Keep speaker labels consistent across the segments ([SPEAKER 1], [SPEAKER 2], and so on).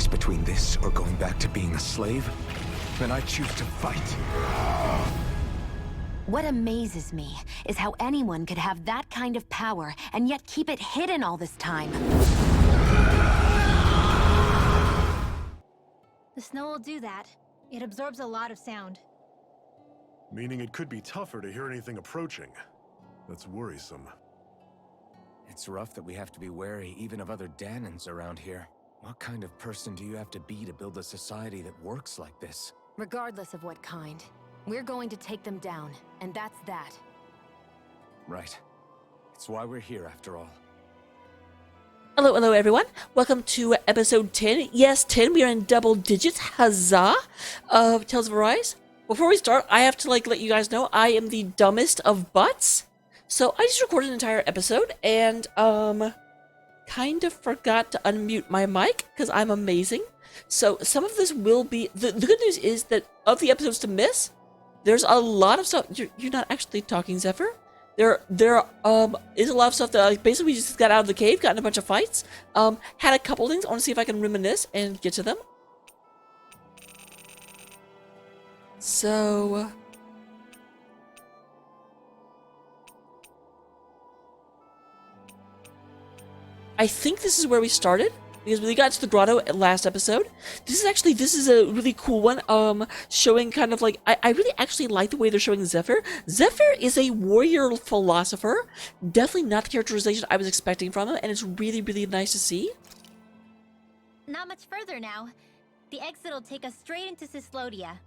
[SPEAKER 1] choice between this or going back to being a slave, then I choose to fight.
[SPEAKER 2] What amazes me is how anyone could have that kind of power and yet keep it hidden all this time.
[SPEAKER 3] The snow will do that. It absorbs a lot of sound.
[SPEAKER 4] Meaning it could be tougher to hear anything approaching. That's worrisome.
[SPEAKER 1] It's rough that we have to be wary even of other Danans around here. What kind of person do you have to be to build a society that works like this?
[SPEAKER 2] Regardless of what kind, we're going to take them down, and that's that.
[SPEAKER 1] Right. It's why we're here after all.
[SPEAKER 5] Hello everyone. Welcome to episode 10. Yes, 10. We are in double digits. Huzzah! Of Tales of Arise. Before we start, I have to let you guys know I am the dumbest of butts. So I just recorded an entire episode and kind of forgot to unmute my mic because I'm amazing. So some of this will be the good news is that of the episodes to miss, there's a lot of stuff. You're not actually talking, Zephyr. There is a lot of stuff that basically we just got out of the cave, got in a bunch of fights, had a couple things. I want to see if I can reminisce and get to them. So I think this is where we started because we got to the grotto at last episode. This is a really cool one, showing kind of I really actually like the way they're showing Zephyr. Zephyr is a warrior philosopher, definitely not the characterization I was expecting from him, and it's really, really nice to see.
[SPEAKER 3] Not much further now. The exit will take us straight into Cislodia.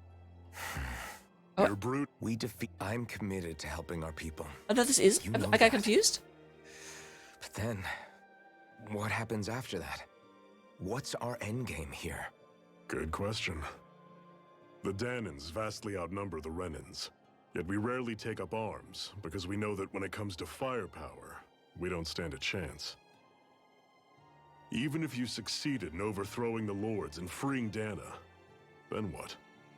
[SPEAKER 4] You're brute.
[SPEAKER 1] I'm committed to helping our people.
[SPEAKER 5] I thought this is. I got confused.
[SPEAKER 1] But then, what happens after that? What's our endgame here?
[SPEAKER 4] Good question. The Danans vastly outnumber the Renans, yet we rarely take up arms because we know that when it comes to firepower, we don't stand a chance. Even if you succeeded in overthrowing the Lords and freeing Dana, then what?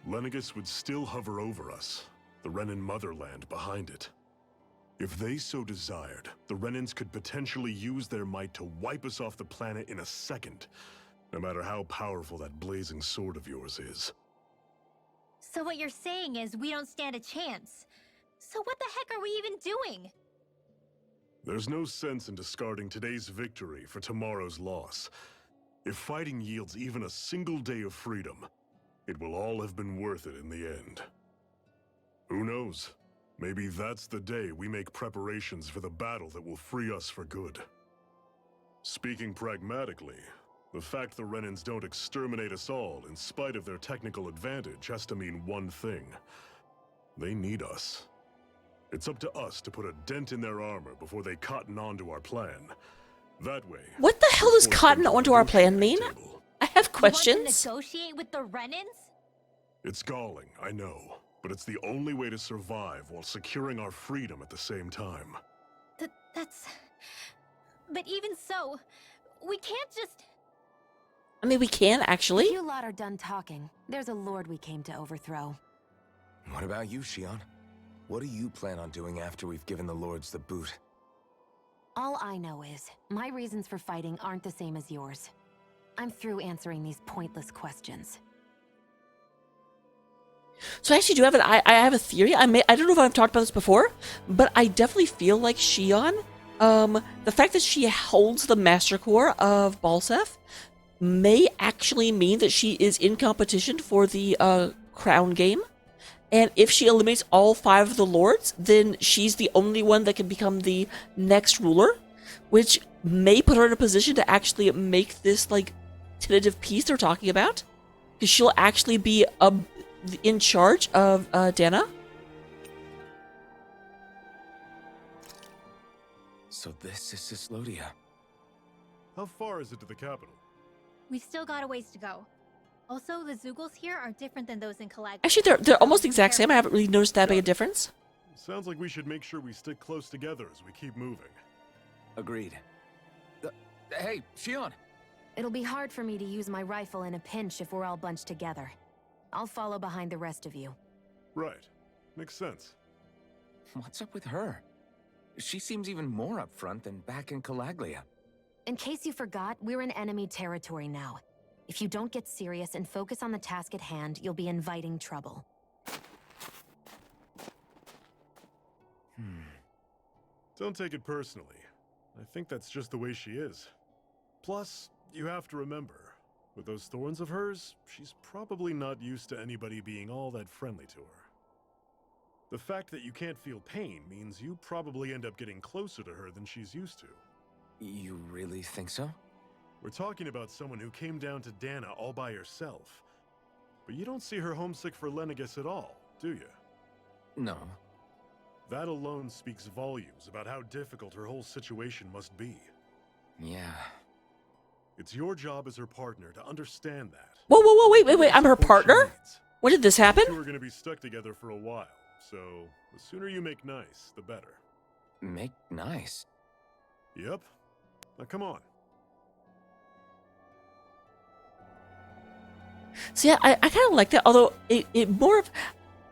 [SPEAKER 4] Lenegis would still hover over us, the Renan motherland behind it. If they so desired, the Renans could potentially use their might to wipe us off the planet in a second, no matter how powerful that blazing sword of yours is.
[SPEAKER 3] So what you're saying is we don't stand a chance. So what the heck are we even doing?
[SPEAKER 4] There's no sense in discarding today's victory for tomorrow's loss. If fighting yields even a single day of freedom, it will all have been worth it in the end. Who knows? Maybe that's the day we make preparations for the battle that will free us for good. Speaking pragmatically, the fact the Renans don't exterminate us all in spite of their technical advantage has to mean one thing. They need us. It's up to us to put a dent in their armor before they cotton on to our plan. That way...
[SPEAKER 5] What the hell does cotton onto our plan mean? I have questions.
[SPEAKER 3] You want to negotiate with the Renans?
[SPEAKER 4] It's galling, I know. But it's the only way to survive while securing our freedom at the same time.
[SPEAKER 3] That's... But even so, we can't just...
[SPEAKER 5] I mean, we can, actually.
[SPEAKER 2] If you lot are done talking, there's a lord we came to overthrow.
[SPEAKER 1] What about you, Shion? What do you plan on doing after we've given the Lords the boot?
[SPEAKER 2] All I know is, my reasons for fighting aren't the same as yours. I'm through answering these pointless questions.
[SPEAKER 5] So I actually do have I have a theory. I don't know if I've talked about this before, but I definitely feel like Shion, the fact that she holds the Master Core of Balseph may actually mean that she is in competition for the crown game. And if she eliminates all 5 of the lords, then she's the only one that can become the next ruler, which may put her in a position to actually make this tentative peace they're talking about, because she'll actually be in charge of Dana.
[SPEAKER 1] So this is Cislodia.
[SPEAKER 4] How far is it to the capital?
[SPEAKER 3] We've still got a ways to go. Also, the Zeugles here are different than those in Calaglia.
[SPEAKER 5] Actually, they're almost the exact same. I haven't really noticed that big a difference.
[SPEAKER 4] Sounds like we should make sure we stick close together as we keep moving.
[SPEAKER 1] Agreed. Hey, Shion!
[SPEAKER 2] It'll be hard for me to use my rifle in a pinch if we're all bunched together. I'll follow behind the rest of you.
[SPEAKER 4] Right. Makes sense.
[SPEAKER 1] What's up with her? She seems even more upfront than back in Calaglia.
[SPEAKER 2] In case you forgot, we're in enemy territory now. If you don't get serious and focus on the task at hand, you'll be inviting trouble.
[SPEAKER 4] Don't take it personally. I think that's just the way she is. Plus, you have to remember, with those thorns of hers, she's probably not used to anybody being all that friendly to her. The fact that you can't feel pain means you probably end up getting closer to her than she's used to.
[SPEAKER 1] You really think so?
[SPEAKER 4] We're talking about someone who came down to Dana all by herself. But you don't see her homesick for Lenegis at all, do you?
[SPEAKER 1] No.
[SPEAKER 4] That alone speaks volumes about how difficult her whole situation must be.
[SPEAKER 1] Yeah.
[SPEAKER 4] It's your job as her partner to understand that.
[SPEAKER 5] Whoa, whoa, whoa, wait, I'm her partner? When did this happen?
[SPEAKER 4] You are going to be stuck together for a while, so the sooner you make nice, the better.
[SPEAKER 1] Make nice?
[SPEAKER 4] Yep. Now come on.
[SPEAKER 5] So yeah, I kind of like that, although it more of...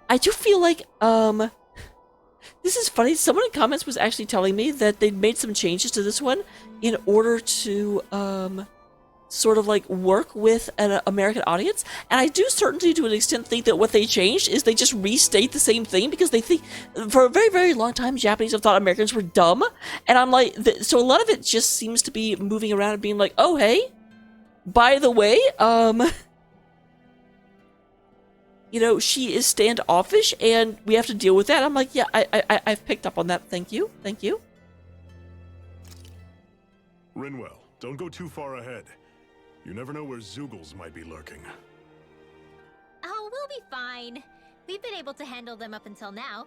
[SPEAKER 5] I do feel like, this is funny. Someone in comments was actually telling me that they'd made some changes to this one in order to, sort of like work with an American audience. And I do certainly to an extent think that what they changed is they just restate the same thing because they think, for a very, very long time, Japanese have thought Americans were dumb. And I'm like, so a lot of it just seems to be moving around and being like, oh, hey, by the way, you know, she is standoffish, and we have to deal with that. I'm like, yeah, I've picked up on that. Thank you. Thank you.
[SPEAKER 4] Rinwell, don't go too far ahead. You never know where Zoogles might be lurking.
[SPEAKER 3] Oh, we'll be fine. We've been able to handle them up until now.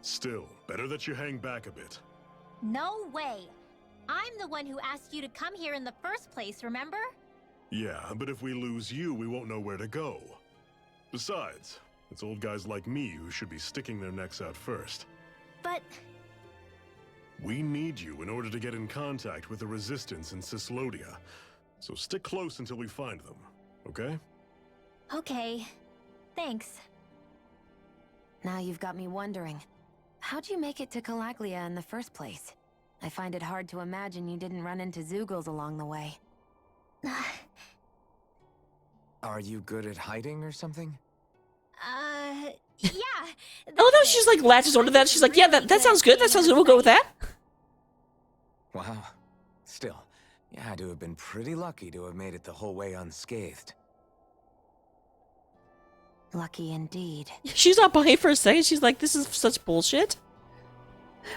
[SPEAKER 4] Still, better that you hang back a bit.
[SPEAKER 3] No way. I'm the one who asked you to come here in the first place, remember?
[SPEAKER 4] Yeah, but if we lose you, we won't know where to go. Besides, it's old guys like me who should be sticking their necks out first.
[SPEAKER 3] But...
[SPEAKER 4] We need you in order to get in contact with the Resistance in Cislodia. So stick close until we find them, okay?
[SPEAKER 3] Okay. Thanks.
[SPEAKER 2] Now you've got me wondering, how'd you make it to Calaglia in the first place? I find it hard to imagine you didn't run into Zoogles along the way.
[SPEAKER 1] Are you good at hiding or something?
[SPEAKER 3] Yeah.
[SPEAKER 5] Oh no, she's like latches onto that. She's like, yeah, that sounds good. That sounds good. We'll go with that.
[SPEAKER 1] Wow. Still, you had to have been pretty lucky to have made it the whole way unscathed.
[SPEAKER 2] Lucky indeed.
[SPEAKER 5] She's not buying for a second. She's like, this is such bullshit.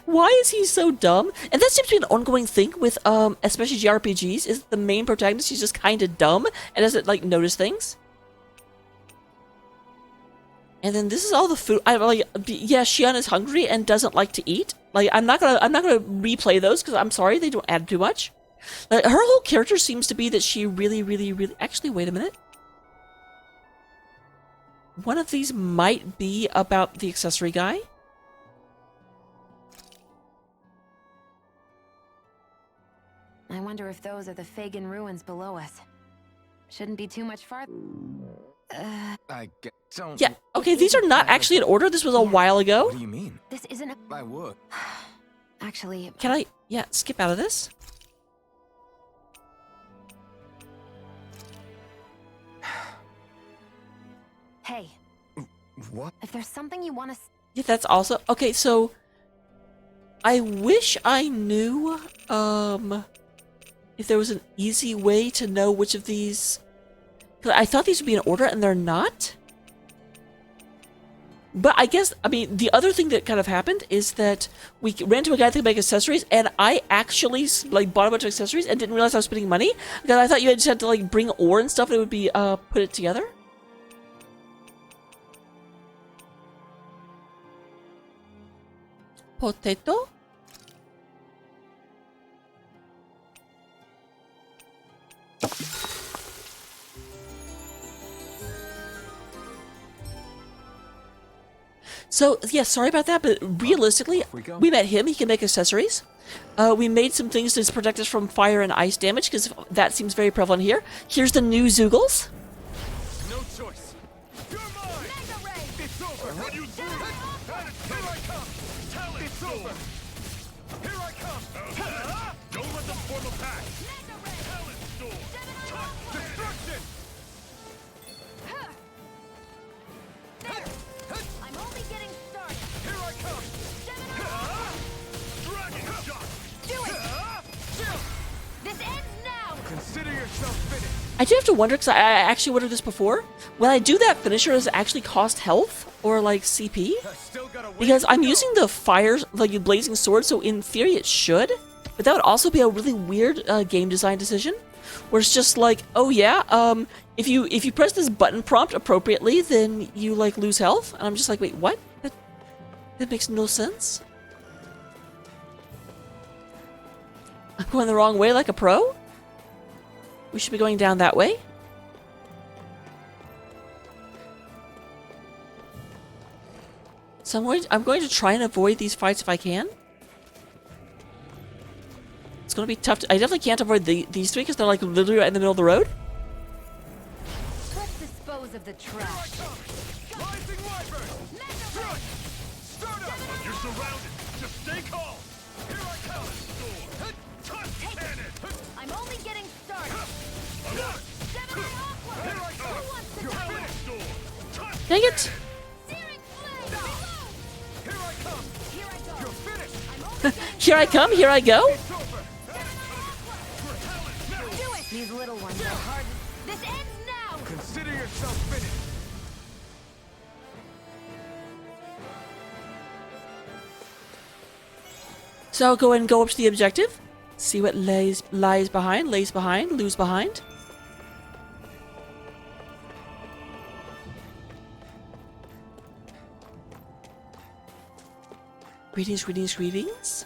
[SPEAKER 5] Why is he so dumb? And that seems to be an ongoing thing with, especially JRPGs, is the main protagonist, she's just kind of dumb and doesn't, like, notice things. And then this is all the food. I'm like, yeah, Xion is hungry and doesn't like to eat. Like, I'm not gonna replay those because I'm sorry, they don't add too much. Like, her whole character seems to be that she really... Actually, wait a minute. One of these might be about the accessory guy.
[SPEAKER 2] I wonder if those are the Fagin ruins below us. Shouldn't be too much farther.
[SPEAKER 1] Don't...
[SPEAKER 5] Yeah, okay, these are not actually in order. This was a while ago.
[SPEAKER 1] What do you mean?
[SPEAKER 2] This isn't a...
[SPEAKER 1] I would.
[SPEAKER 2] Actually...
[SPEAKER 5] Can I, yeah, skip out of this?
[SPEAKER 2] Hey,
[SPEAKER 1] What?
[SPEAKER 2] if there's something you want to...
[SPEAKER 5] Yeah, that's also... Okay, so... I wish I knew, if there was an easy way to know which of these... 'Cause I thought these would be in order, and they're not. But I guess, I mean, the other thing that kind of happened is that we ran to a guy that could make accessories, and I actually, like, bought a bunch of accessories and didn't realize I was spending money. Because I thought you just had to, like, bring ore and stuff, and it would be, put it together. Potato? So, yeah, sorry about that, but realistically, we met him, he can make accessories. We made some things to protect us from fire and ice damage, because that seems very prevalent here. Here's the new Zoogles.
[SPEAKER 1] No choice.
[SPEAKER 6] You're mine! Mega Ray! It's over!
[SPEAKER 4] Run you through!
[SPEAKER 6] Here I come!
[SPEAKER 4] Talent
[SPEAKER 6] It's over! Here I come!
[SPEAKER 4] Don't let them form a pack!
[SPEAKER 6] Mega Ray!
[SPEAKER 4] Talent storm!
[SPEAKER 6] Destruction! Consider yourself finished.
[SPEAKER 5] I do have to wonder, because I actually wondered this before. When I do that finisher, does it actually cost health or like CP?
[SPEAKER 6] Still got a ways
[SPEAKER 5] Because
[SPEAKER 6] to
[SPEAKER 5] I'm
[SPEAKER 6] go.
[SPEAKER 5] using the fire, like the blazing sword, so in theory it should. But that would also be a really weird game design decision, where it's just like, oh yeah, if you press this button prompt appropriately, then you like lose health. And I'm just like, wait, what? That makes no sense. I'm going the wrong way like a pro? We should be going down that way. So I'm going to try and avoid these fights if I can. It's going to be tough. I definitely can't avoid these three because they're like literally right in the middle of the road.
[SPEAKER 2] Let's dispose of the trash.
[SPEAKER 6] Rising Wyvern! Strike! Start up! You're surrounded! Just stay calm! Here I come! Cannon!
[SPEAKER 2] I'm only getting started.
[SPEAKER 6] Here I come! You're finished!
[SPEAKER 5] Dang it!
[SPEAKER 6] Here I come! You're finished!
[SPEAKER 5] Here I come, here I go.
[SPEAKER 6] It's over!
[SPEAKER 2] These little ones are hard. This ends now.
[SPEAKER 6] Consider yourself finished!
[SPEAKER 5] So I'll go and go up to the objective. See what lays behind, lose behind. Greetings, greetings, greetings.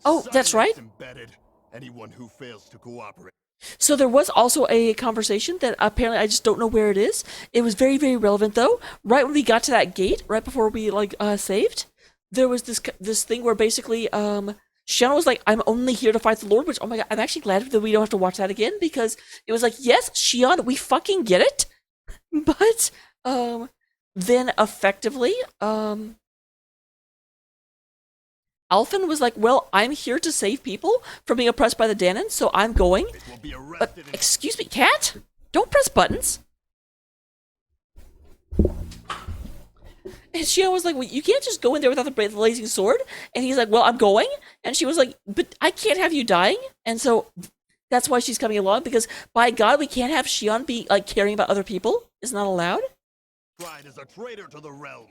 [SPEAKER 5] Oh, that's right.
[SPEAKER 7] Embedded. Anyone who fails to cooperate.
[SPEAKER 5] So there was also a conversation that apparently I just don't know where it is. It was very, very relevant though. Right when we got to that gate, right before we like saved, there was this thing where basically Shanna was like, "I'm only here to fight the Lord," which, oh my god, I'm actually glad that we don't have to watch that again, because it was like, yes, Shion, we fucking get it, but then effectively Alphen was like, well, I'm here to save people from being oppressed by the Danon, so I'm going.
[SPEAKER 7] It will be arrested and
[SPEAKER 5] Excuse me, cat? Don't press buttons. And Shion was like, well, you can't just go in there without the blazing sword. And he's like, well, I'm going. And she was like, but I can't have you dying. And so that's why she's coming along, because by God, we can't have Shion be like caring about other people. It's not allowed.
[SPEAKER 7] tried as a traitor to the realm.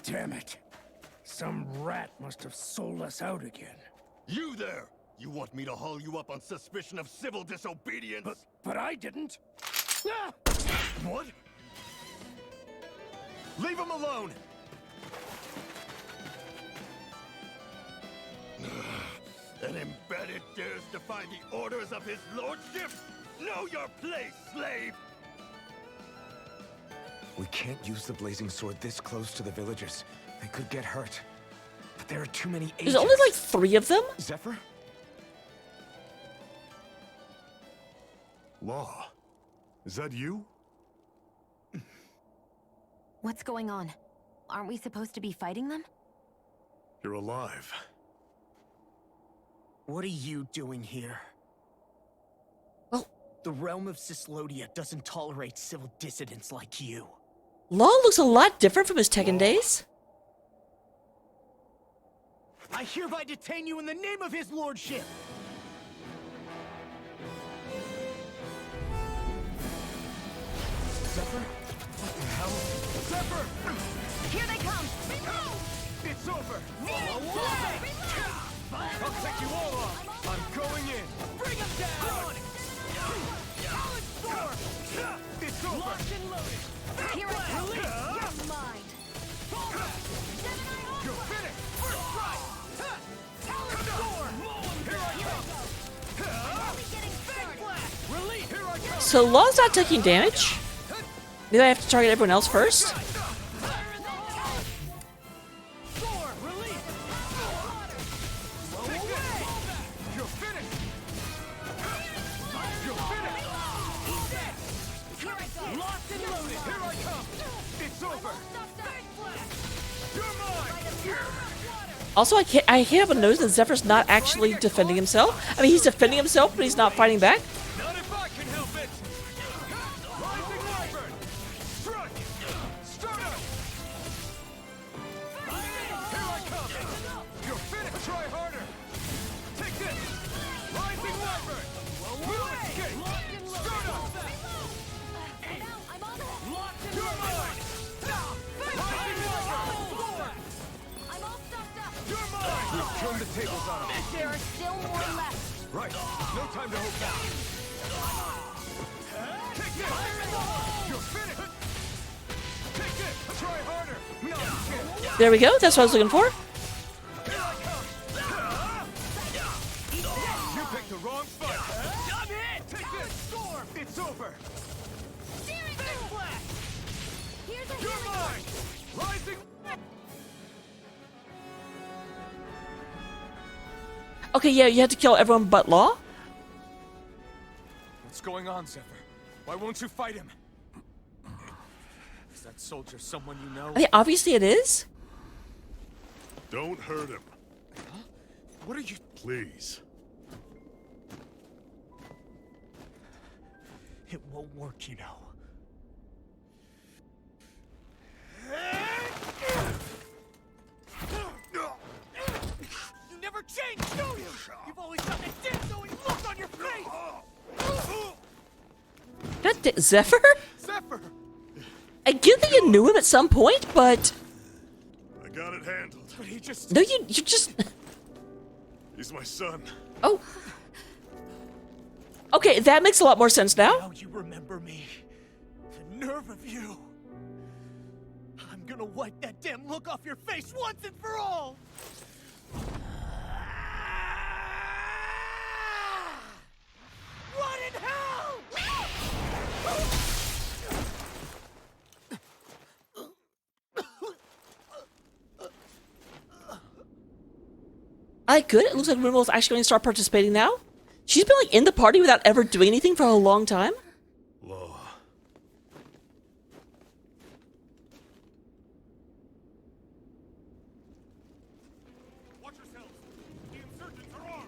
[SPEAKER 6] Damn it. Some rat must have sold us out again.
[SPEAKER 7] You there! You want me to haul you up on suspicion of civil disobedience?
[SPEAKER 6] But I didn't. Ah!
[SPEAKER 7] What? Leave him alone! An embedded dares defy the orders of his lordship? Know your place, slave!
[SPEAKER 1] We can't use the blazing sword this close to the villagers. They could get hurt. But there are too many agents.
[SPEAKER 5] There's only like 3 of them.
[SPEAKER 1] Zephyr?
[SPEAKER 4] Law, is that you?
[SPEAKER 2] What's going on? Aren't we supposed to be fighting them?
[SPEAKER 4] You're alive.
[SPEAKER 8] What are you doing here?
[SPEAKER 5] Well,
[SPEAKER 8] The realm of Cislodia doesn't tolerate civil dissidents like you.
[SPEAKER 5] Law looks a lot different from his Tekken days.
[SPEAKER 8] I hereby detain you in the name of his lordship!
[SPEAKER 6] Zephyr? What the hell? Zephyr!
[SPEAKER 2] Here they come!
[SPEAKER 6] It's over! I'll take you all on! I'm going in!
[SPEAKER 8] Bring him down!
[SPEAKER 6] It's over!
[SPEAKER 8] Locked and loaded!
[SPEAKER 2] Here I come!
[SPEAKER 8] You're mine!
[SPEAKER 6] You're finished! First strike! Here I come!
[SPEAKER 8] Big blast! Release!
[SPEAKER 6] Here I come!
[SPEAKER 5] So Law's not taking damage. Maybe I have to target everyone else first.
[SPEAKER 8] Fire in the hole! Sword! Release! Blow away!
[SPEAKER 6] You're finished! You're finished!
[SPEAKER 8] Locked and loaded!
[SPEAKER 6] Here I come! It's over! You're mine!
[SPEAKER 5] Also, I can't help but notice that Zephyr's not actually defending himself. I mean, he's defending himself, but he's not fighting back.
[SPEAKER 6] Not if I can help it! Rising Wyvern! Strike!
[SPEAKER 1] Turn the tables on him.
[SPEAKER 2] There are still more left.
[SPEAKER 1] Right. No time to hold back.
[SPEAKER 6] Kick it! You're finished! Kick it! Try harder! No, you can't!
[SPEAKER 5] There we go. That's what I was looking for.
[SPEAKER 6] Here I come! You picked the wrong fight! I'm hit! Take this! Storm! It's over! Big flash!
[SPEAKER 2] Here's a
[SPEAKER 6] You're mine! Rising!
[SPEAKER 5] Okay, yeah, you had to kill everyone but Law.
[SPEAKER 1] What's going on, Zephyr? Why won't you fight him? Is that soldier someone you know?
[SPEAKER 5] I mean, obviously it is.
[SPEAKER 4] Don't hurt him,
[SPEAKER 1] What are you...
[SPEAKER 4] please.
[SPEAKER 8] It won't work, you know.
[SPEAKER 6] You never change, do you? You've always got that damn-knowing look on your face!
[SPEAKER 5] God Zephyr?
[SPEAKER 6] Zephyr!
[SPEAKER 5] I get that you knew him at some point, but
[SPEAKER 4] I got it handled.
[SPEAKER 6] But he just...
[SPEAKER 5] no, you just.
[SPEAKER 4] He's my son.
[SPEAKER 5] Oh. Okay, that makes a lot more sense now.
[SPEAKER 8] Now you remember me. The nerve of you. I'm gonna wipe that damn look off your face once and for all! What in hell?
[SPEAKER 5] Alright, good. It looks like Rinwell's actually going to start participating now. She's been like in the party without ever doing anything for a long time.
[SPEAKER 4] Law.
[SPEAKER 6] Watch yourselves! The insurgents are armed!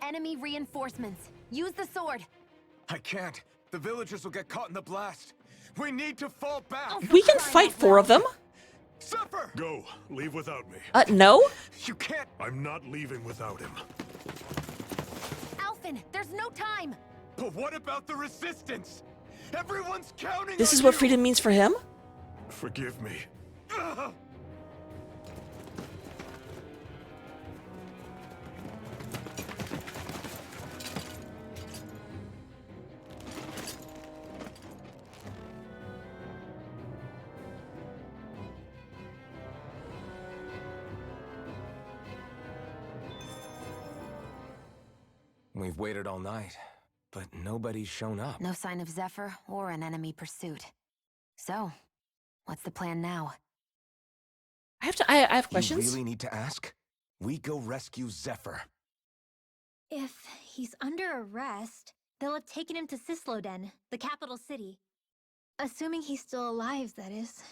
[SPEAKER 2] Enemy reinforcements. Use the sword.
[SPEAKER 1] I can't. The villagers will get caught in the blast. We need to fall back.
[SPEAKER 5] We can fight 4 of them.
[SPEAKER 1] Zephyr!
[SPEAKER 4] Go. Leave without me.
[SPEAKER 5] No?
[SPEAKER 1] You can't...
[SPEAKER 4] I'm not leaving without him.
[SPEAKER 2] Alphen, there's no time.
[SPEAKER 1] But what about the resistance? Everyone's counting
[SPEAKER 5] This
[SPEAKER 1] on
[SPEAKER 5] is what
[SPEAKER 1] you.
[SPEAKER 5] freedom means for him?
[SPEAKER 4] Forgive me.
[SPEAKER 1] We've waited all night, but nobody's shown up.
[SPEAKER 2] No sign of Zephyr or an enemy pursuit. So, what's the plan now?
[SPEAKER 5] I have questions.
[SPEAKER 1] You really need to ask? We go rescue Zephyr.
[SPEAKER 3] If he's under arrest, they'll have taken him to Cisloden, the capital city. Assuming he's still alive, that is.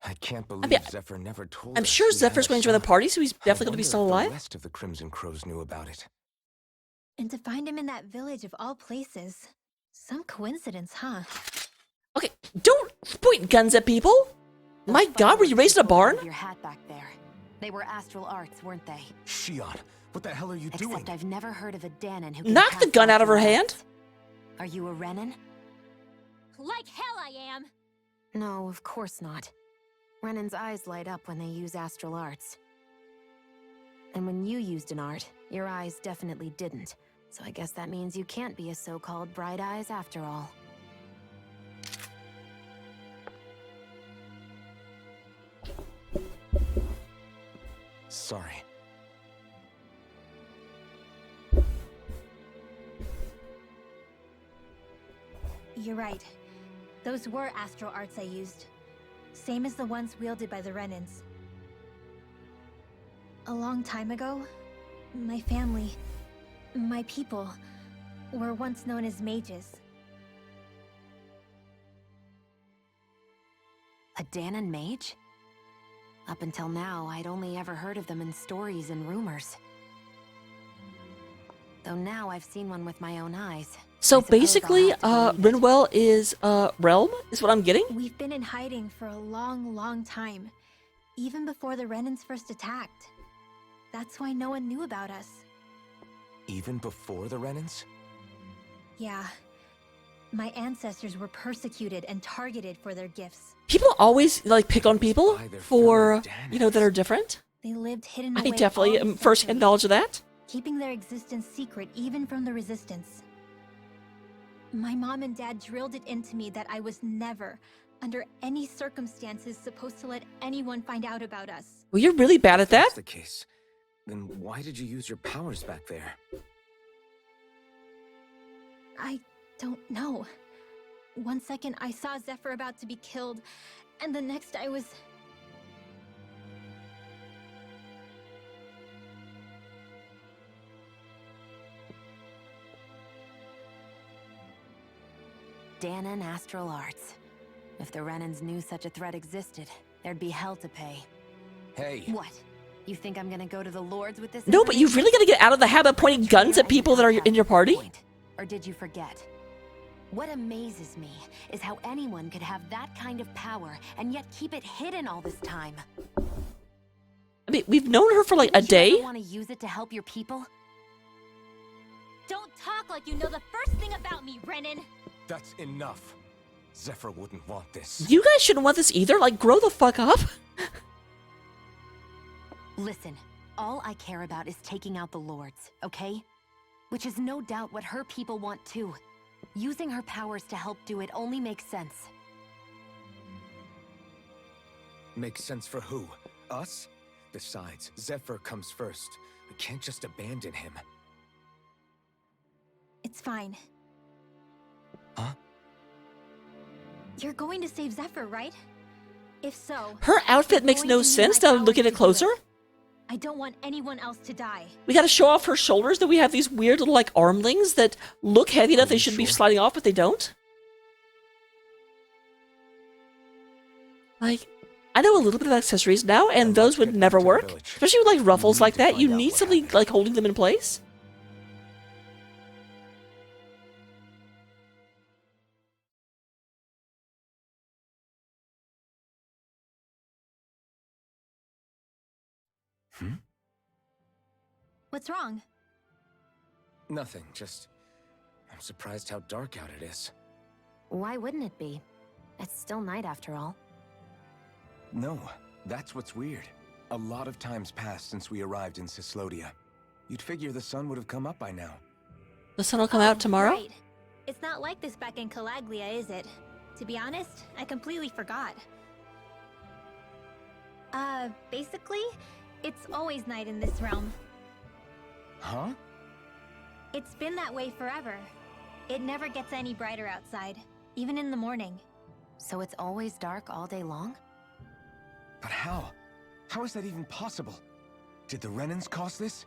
[SPEAKER 1] I can't believe
[SPEAKER 5] mean,
[SPEAKER 1] Zephyr never told
[SPEAKER 5] I'm
[SPEAKER 1] us
[SPEAKER 5] sure
[SPEAKER 1] he had
[SPEAKER 5] Zephyr's
[SPEAKER 1] a
[SPEAKER 5] going to join the
[SPEAKER 1] son.
[SPEAKER 5] party, so he's
[SPEAKER 1] I
[SPEAKER 5] definitely going to be
[SPEAKER 1] wonder
[SPEAKER 5] still
[SPEAKER 1] if
[SPEAKER 5] alive.
[SPEAKER 1] The rest of the Crimson Crows knew about it.
[SPEAKER 3] And to find him in that village of all places. Some coincidence, huh?
[SPEAKER 5] Okay, don't point guns at people. My God, were you raised in a barn?
[SPEAKER 2] Your hat back there. They were astral arts, weren't they?
[SPEAKER 1] Shion, what the hell are you doing?
[SPEAKER 2] Except I've never heard of a Danon who can
[SPEAKER 5] Knock the
[SPEAKER 2] cast
[SPEAKER 5] gun out of her
[SPEAKER 2] astral
[SPEAKER 5] hand.
[SPEAKER 2] arts. Are you a Renan?
[SPEAKER 3] Like hell I am!
[SPEAKER 2] No, of course not. Renan's eyes light up when they use astral arts. And when you used an art, your eyes definitely didn't. So I guess that means you can't be a so-called bright eyes after all.
[SPEAKER 1] Sorry.
[SPEAKER 3] You're right. Those were astral arts I used. Same as the ones wielded by the Renans. A long time ago, my family, my people, were once known as mages.
[SPEAKER 2] A Danon mage? Up until now, I'd only ever heard of them in stories and rumors. Though now I've seen one with my own eyes.
[SPEAKER 5] So
[SPEAKER 2] I suppose I'll
[SPEAKER 5] basically,
[SPEAKER 2] have to believe it.
[SPEAKER 5] Rinwell is realm, is what I'm getting.
[SPEAKER 3] We've been in hiding for a long, long time. Even before the Renans first attacked. That's why no one knew about us.
[SPEAKER 1] Even before the Renans?
[SPEAKER 3] Yeah. My ancestors were persecuted and targeted for their gifts.
[SPEAKER 5] People always like pick on people
[SPEAKER 1] Why they're
[SPEAKER 5] for,
[SPEAKER 1] fellow
[SPEAKER 5] you know, that are different.
[SPEAKER 3] They lived hidden
[SPEAKER 5] I
[SPEAKER 3] away
[SPEAKER 5] definitely
[SPEAKER 3] all
[SPEAKER 5] am
[SPEAKER 3] these
[SPEAKER 5] first-hand
[SPEAKER 3] centuries,
[SPEAKER 5] knowledge of that.
[SPEAKER 3] keeping their existence secret even from the Resistance. My mom and dad drilled it into me that I was never, under any circumstances, supposed to let anyone find out about us.
[SPEAKER 5] Well, you're really bad at
[SPEAKER 1] If that's
[SPEAKER 5] that.
[SPEAKER 1] the case, then why did you use your powers back there?
[SPEAKER 3] I don't know. One second I saw Zephyr about to be killed, and the next I was...
[SPEAKER 2] Danon Astral Arts. If the Renans knew such a threat existed, there'd be hell to pay.
[SPEAKER 1] Hey,
[SPEAKER 2] What? You think I'm gonna go to the Lords with this
[SPEAKER 5] No, but you really gotta get out of the habit of pointing guns at people that are in your party.
[SPEAKER 2] Or did you forget? What amazes me is how anyone could have that kind of power and yet keep it hidden all this time.
[SPEAKER 5] I mean, we've known her for like a
[SPEAKER 2] Didn't you ever
[SPEAKER 5] day.
[SPEAKER 2] want to use it to help your people?
[SPEAKER 3] Don't talk like you know the first thing about me, Renan!
[SPEAKER 1] that's enough. Zephyr wouldn't want this.
[SPEAKER 5] You guys shouldn't want this either. Like, grow the fuck up.
[SPEAKER 2] Listen, all I care about is taking out the Lords, okay? Which is no doubt what her people want too. Using her powers to help do it only makes sense.
[SPEAKER 1] Makes sense for who? Us? Besides, Zephyr comes first. We can't just abandon him.
[SPEAKER 3] It's fine.
[SPEAKER 1] Huh?
[SPEAKER 3] You're going to save Zephyr, right? If so...
[SPEAKER 5] Her outfit
[SPEAKER 3] I'm
[SPEAKER 5] makes
[SPEAKER 3] going
[SPEAKER 5] no
[SPEAKER 3] to use
[SPEAKER 5] sense
[SPEAKER 3] my
[SPEAKER 5] now
[SPEAKER 3] powers
[SPEAKER 5] looking at
[SPEAKER 3] to
[SPEAKER 5] it
[SPEAKER 3] do
[SPEAKER 5] closer.
[SPEAKER 3] I don't want anyone else to die.
[SPEAKER 5] We gotta show off her shoulders that we have these weird little like armlings that look heavy enough they should be
[SPEAKER 1] Sure.
[SPEAKER 5] sliding off, but they don't. Like, I know a little bit of accessories now, and those would never work. Especially with like ruffles like that, you need something like holding them in place.
[SPEAKER 3] What's wrong?
[SPEAKER 1] Nothing, just... I'm surprised how dark out it is.
[SPEAKER 2] Why wouldn't it be? It's still night after all.
[SPEAKER 1] No, that's what's weird. A lot of time's passed since we arrived in Cislodia. You'd figure the sun would have come up by now.
[SPEAKER 5] The sun will come out tomorrow.
[SPEAKER 3] Right. It's not like this back in Calaglia, is it? To be honest, I completely forgot. Basically, it's always night in this realm.
[SPEAKER 1] Huh?
[SPEAKER 3] It's been that way forever. It never gets any brighter outside, even in the morning.
[SPEAKER 2] So it's always dark all day long?
[SPEAKER 1] But how? How is that even possible? Did the Renans cause this?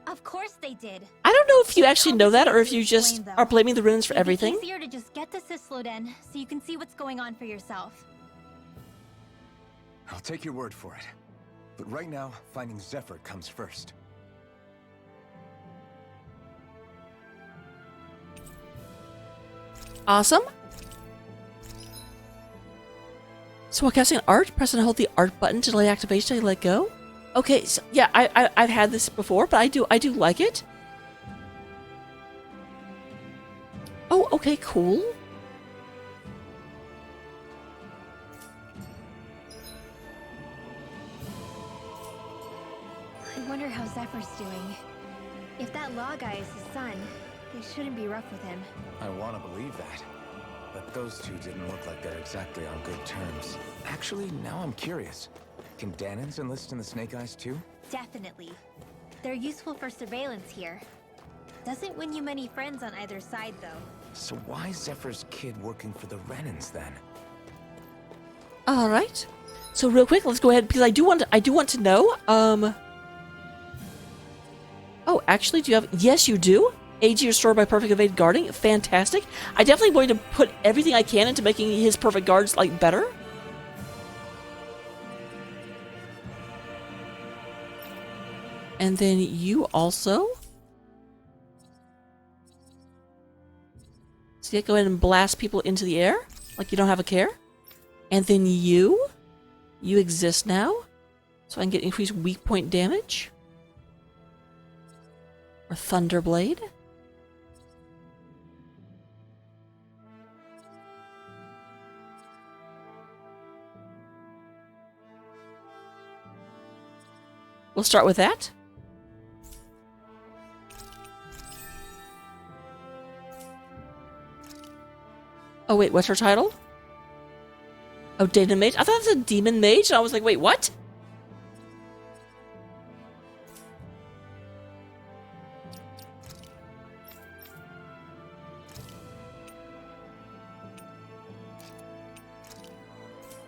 [SPEAKER 3] Of course they did.
[SPEAKER 5] I don't know if you actually know that or if you
[SPEAKER 3] Complicated to
[SPEAKER 5] just
[SPEAKER 3] explain, though.
[SPEAKER 5] are blaming the Rinwells for
[SPEAKER 3] It'd be
[SPEAKER 5] everything.
[SPEAKER 3] easier to just get to Cisloden, so you can see what's going on for yourself.
[SPEAKER 1] I'll take your word for it. But right now, finding Zephyr comes first.
[SPEAKER 5] Awesome. So while casting art, press and hold the art button to delay activation and let go. Okay, so yeah, I've had this before, but I do like it. Oh, okay, cool.
[SPEAKER 3] I wonder how Zephyr's doing. If that law guy is his son, they shouldn't be rough with him.
[SPEAKER 1] I want to believe that. But those two didn't look like they're exactly on good terms. Actually, now I'm curious. Can Danons enlist in the Snake Eyes too?
[SPEAKER 3] Definitely. They're useful for surveillance here. Doesn't win you many friends on either side, though.
[SPEAKER 1] So why is Zephyr's kid working for the Renans then?
[SPEAKER 5] All right. So real quick, let's go ahead because I do want to know. Oh, actually, do you have? Yes, you do. AG restored by perfect evade guarding. Fantastic. I definitely going to put everything I can into making his perfect guards like better. And then you also. So yeah, go ahead and blast people into the air like you don't have a care. And then you exist now, so I can get increased weak point damage. Or Thunderblade. We'll start with that. Oh wait, what's her title? Oh, Data Mage? I thought it was a Demon Mage, and I was like, wait, what?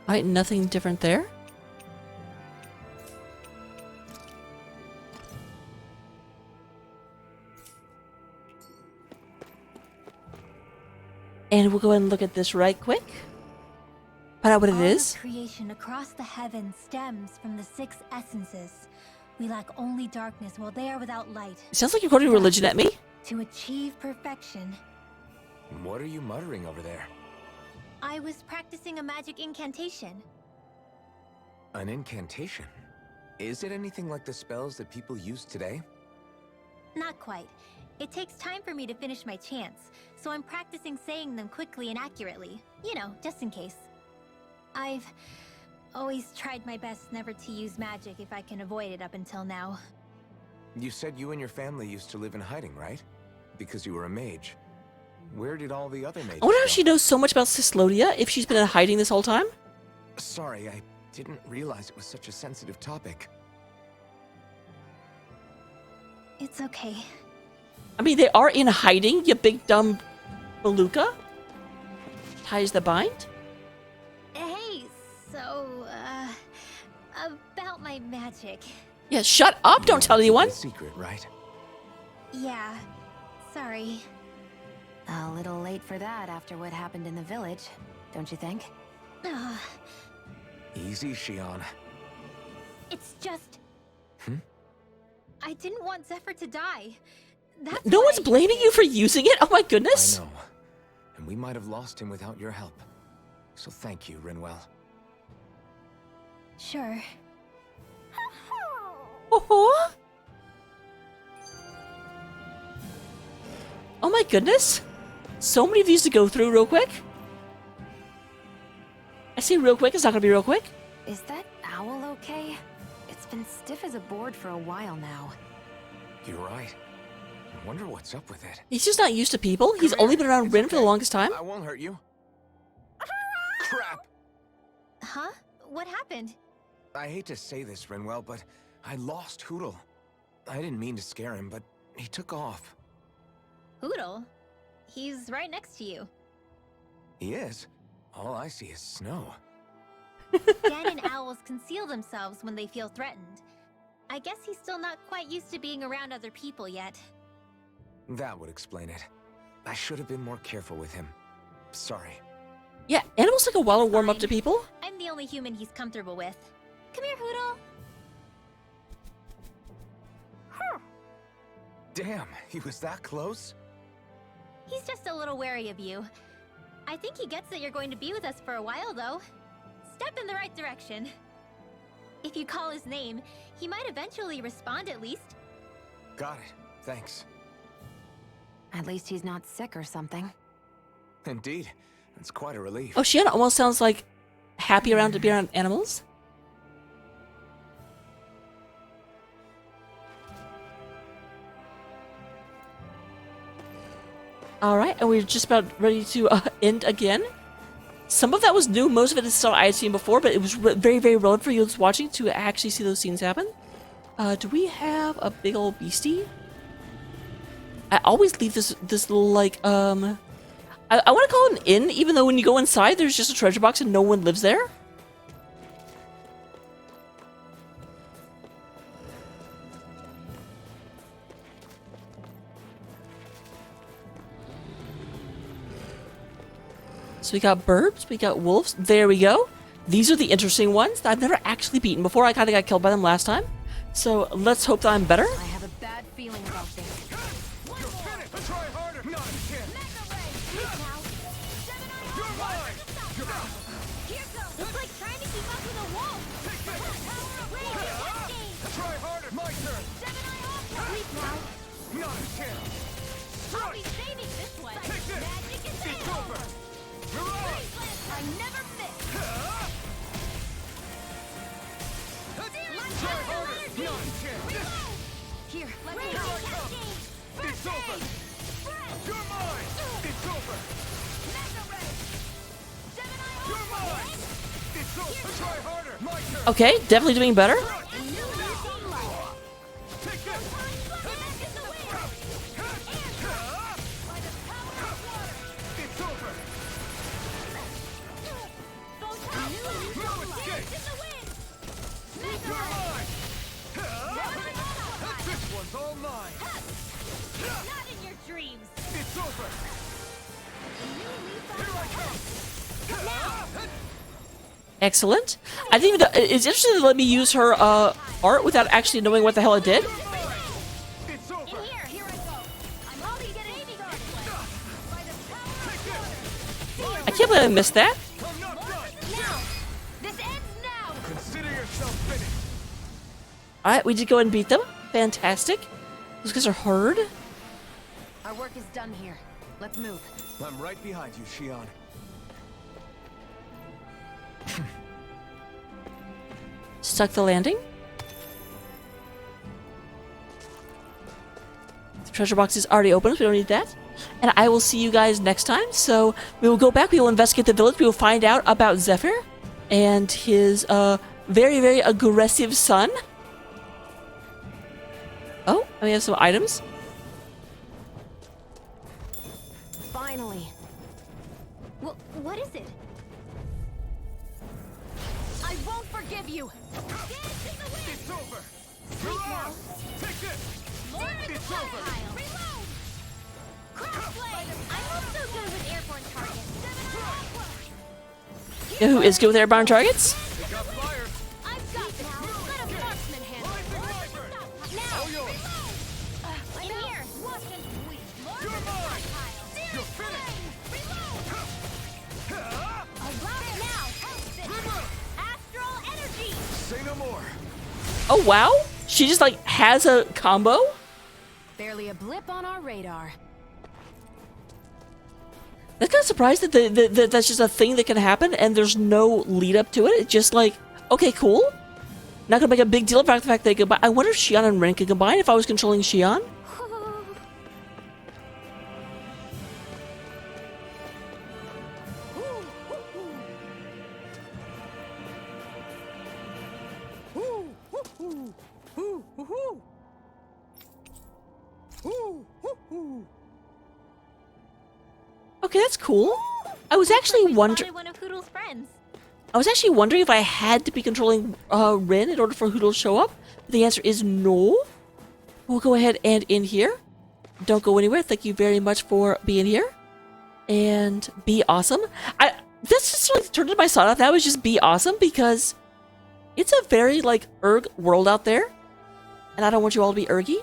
[SPEAKER 5] Alright, nothing different there. And we'll go ahead and look at this right quick. Find out what it is.
[SPEAKER 3] All of creation across the heavens stems from the 6 essences. We lack only darkness while they are without light.
[SPEAKER 5] It sounds like you're quoting religion at me.
[SPEAKER 3] To achieve perfection.
[SPEAKER 1] What are you muttering over there?
[SPEAKER 3] I was practicing a magic incantation.
[SPEAKER 1] An incantation? Is it anything like the spells that people use today?
[SPEAKER 3] Not quite. It takes time for me to finish my chants, so I'm practicing saying them quickly and accurately. You know, just in case. I've always tried my best never to use magic if I can avoid it up until now.
[SPEAKER 1] You said you and your family used to live in hiding, right? Because you were a mage. Where did all the other mages
[SPEAKER 5] I wonder how
[SPEAKER 1] go?
[SPEAKER 5] she knows so much about Cyslodia, if she's been in hiding this whole time.
[SPEAKER 1] Sorry, I didn't realize it was such a sensitive topic.
[SPEAKER 3] It's okay.
[SPEAKER 5] I mean, they are in hiding, you big dumb beluga. Ties the bind.
[SPEAKER 3] Hey, so, about my magic.
[SPEAKER 5] Yeah, shut up, don't tell anyone.
[SPEAKER 1] It's a secret, right?
[SPEAKER 3] Yeah, sorry.
[SPEAKER 2] A little late for that after what happened in the village, don't you think?
[SPEAKER 1] Easy, Shion.
[SPEAKER 3] It's just...
[SPEAKER 1] Hmm?
[SPEAKER 3] I didn't want Zephyr to die. That's
[SPEAKER 5] No
[SPEAKER 3] why
[SPEAKER 5] one's blaming you for using it? Oh my goodness.
[SPEAKER 1] I know. And we might have lost him without your help. So thank you, Rinwell.
[SPEAKER 3] Sure.
[SPEAKER 5] Oh my goodness. So many of these to go through real quick. I say real quick, it's not gonna be real quick.
[SPEAKER 2] Is that owl okay? It's been stiff as a board for a while now.
[SPEAKER 1] You're right. I wonder what's up with it.
[SPEAKER 5] He's just not used to people. He's
[SPEAKER 1] Come
[SPEAKER 5] only
[SPEAKER 1] here.
[SPEAKER 5] been around
[SPEAKER 1] It's
[SPEAKER 5] Rin for the
[SPEAKER 1] okay.
[SPEAKER 5] longest time.
[SPEAKER 1] I won't hurt you. Crap!
[SPEAKER 3] Huh? What happened?
[SPEAKER 1] I hate to say this, Rinwell, but I lost Hootle. I didn't mean to scare him, but he took off.
[SPEAKER 3] Hootle? He's right next to you.
[SPEAKER 1] He is? All I see is snow.
[SPEAKER 3] Dan and owls conceal themselves when they feel threatened. I guess he's still not quite used to being around other people yet.
[SPEAKER 1] That would explain it. I should have been more careful with him. Sorry.
[SPEAKER 5] Yeah, animals take a while to warm up to people.
[SPEAKER 3] I'm the only human he's comfortable with. Come here, Hootle.
[SPEAKER 1] Damn, he was that close?
[SPEAKER 3] He's just a little wary of you. I think he gets that you're going to be with us for a while, though. Step in the right direction. If you call his name, he might eventually respond at least.
[SPEAKER 1] Got it. Thanks.
[SPEAKER 2] At least he's not sick or something.
[SPEAKER 1] Indeed. That's quite a relief.
[SPEAKER 5] Oh, Shiana almost sounds like happy around to be around animals. Alright, and we're just about ready to end again. Some of that was new, most of it is stuff I had seen before, but it was very, very relevant for you that's watching to actually see those scenes happen. Do we have a big old beastie? I always leave this little, like, I want to call it an inn, even though when you go inside, there's just a treasure box and no one lives there. So we got birds, we got wolves. There we go. These are the interesting ones that I've never actually beaten before. I kind of got killed by them last time. So let's hope that I'm better.
[SPEAKER 2] I have a bad feeling about this.
[SPEAKER 6] Try harder! Not a chance! You're mine!
[SPEAKER 3] It's like trying to keep up with a wolf.
[SPEAKER 6] Try harder! My turn!
[SPEAKER 3] Sleep now.
[SPEAKER 6] Not a chance!
[SPEAKER 3] I'll be saving this one.
[SPEAKER 6] Take this!
[SPEAKER 3] Magic is
[SPEAKER 6] It's over! Mirage!
[SPEAKER 3] I never miss.
[SPEAKER 6] Try harder!
[SPEAKER 2] Here, let me
[SPEAKER 6] Here I come! It's over! You're mine! It's over! You're mine! It's over! Try harder! My turn!
[SPEAKER 5] Okay, definitely doing better.
[SPEAKER 6] Take this! It's over! No escape! You're mine! This one's all mine!
[SPEAKER 3] Not in your dreams.
[SPEAKER 6] It's over! Here I come!
[SPEAKER 5] Excellent. I think that it's interesting to let me use her art without actually knowing what the hell it did.
[SPEAKER 6] It's over!
[SPEAKER 3] Here I go. I'm only getting started. By the power of
[SPEAKER 5] I can't believe I missed that.
[SPEAKER 6] I'm not done!
[SPEAKER 3] now. This ends now.
[SPEAKER 6] Consider yourself finished!
[SPEAKER 5] Alright, we did go and beat them. Fantastic. Those guys are hard.
[SPEAKER 2] Our work is done here. Let's move.
[SPEAKER 1] I'm right behind you, Shion.
[SPEAKER 5] Stuck the landing. The treasure box is already open, so we don't need that. And I will see you guys next time. So we will go back, we will investigate the village, we will find out about Zephyr and his very, very aggressive son. Oh, and we have some items.
[SPEAKER 2] Finally.
[SPEAKER 3] What is it?
[SPEAKER 2] I won't forgive you.
[SPEAKER 6] It's over! You're ours! Take this! It's over!
[SPEAKER 3] Reload! Crossblade! I'm also good with airborne targets.
[SPEAKER 5] Who is good with airborne targets?
[SPEAKER 6] They got fire!
[SPEAKER 3] I've got this. Let a marksman handle it. Now!
[SPEAKER 6] All yours!
[SPEAKER 3] In here! Watch and sweep.
[SPEAKER 6] You're mine! You're finished!
[SPEAKER 3] Around now! Astral energy!
[SPEAKER 6] Say no more!
[SPEAKER 5] Oh wow, she just like has a combo.
[SPEAKER 2] Barely a blip on our radar.
[SPEAKER 5] That's kind of surprised that that's just a thing that can happen and there's no lead up to it. It's just like, okay, cool. Not gonna make a big deal about the fact that they combine. I wonder if Shion and Ren could combine if I was controlling Shion. Okay, that's cool. I was actually wondering.
[SPEAKER 3] One of Hoodle's friends.
[SPEAKER 5] I was actually wondering if I had to be controlling Rin in order for Hoodle to show up. The answer is no. We'll go ahead and in here. Don't go anywhere. Thank you very much for being here. And be awesome. This just like turned into my song. That was just be awesome because it's a very like erg world out there. And I don't want you all to be ergy.